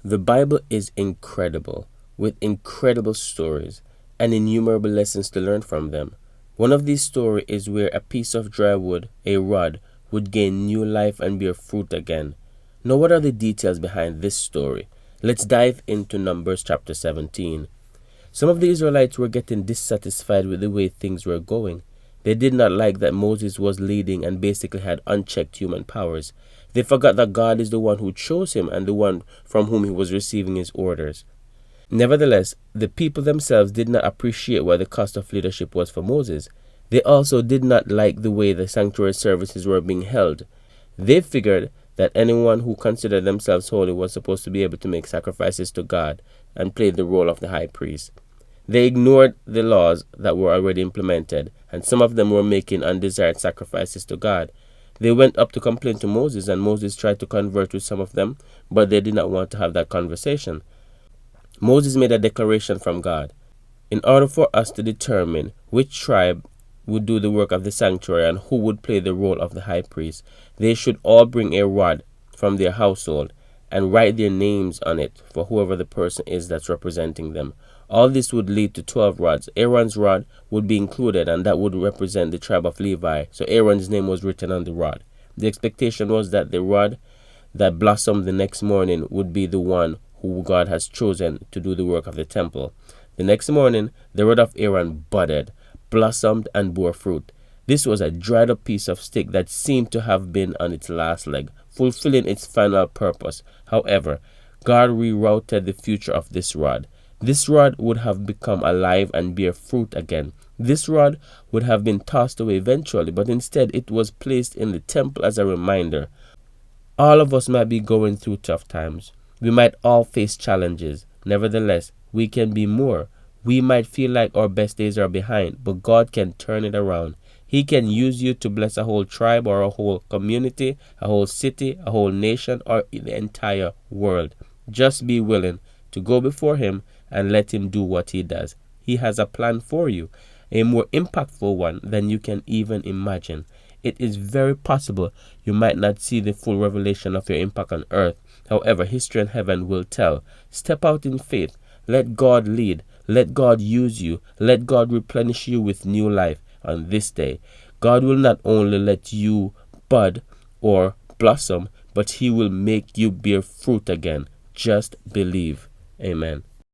The Bible is incredible, with incredible stories and innumerable lessons to learn from them. One of these stories is where a piece of dry wood, a rod, would gain new life and bear fruit again. Now, what are the details behind this story? Let's dive into Numbers chapter 17. Some of the Israelites were getting dissatisfied with the way things were going. They did not like that Moses was leading and basically had unchecked human powers. They forgot that God is the one who chose him and the one from whom he was receiving his orders. Nevertheless, the people themselves did not appreciate what the cost of leadership was for Moses. They also did not like the way the sanctuary services were being held. They figured that anyone who considered themselves holy was supposed to be able to make sacrifices to God and play the role of the high priest. They ignored the laws that were already implemented, and some of them were making undesired sacrifices to God. They went up to complain to Moses, and Moses tried to convert with some of them, but they did not want to have that conversation. Moses made a declaration from God. In order for us to determine which tribe would do the work of the sanctuary and who would play the role of the high priest, they should all bring a rod from their household and write their names on it for whoever the person is that's representing them. All this would lead to 12 rods. Aaron's rod would be included, and that would represent the tribe of Levi. So Aaron's name was written on the rod. The expectation was that the rod that blossomed the next morning would be the one who God has chosen to do the work of the temple. The next morning, the rod of Aaron budded, blossomed, and bore fruit. This was a dried up piece of stick that seemed to have been on its last leg, fulfilling its final purpose. However, God rerouted the future of this rod. This rod would have become alive and bear fruit again. This rod would have been tossed away eventually, but instead it was placed in the temple as a reminder. All of us might be going through tough times. We might all face challenges. Nevertheless, we can be more. We might feel like our best days are behind, but God can turn it around. He can use you to bless a whole tribe or a whole community, a whole city, a whole nation, or the entire world. Just be willing to go before him and let him do what he does. He has a plan for you, a more impactful one than you can even imagine. It is very possible you might not see the full revelation of your impact on earth. However, history and heaven will tell. Step out in faith. Let God lead. Let God use you. Let God replenish you with new life on this day. God will not only let you bud or blossom, but he will make you bear fruit again. Just believe. Amen.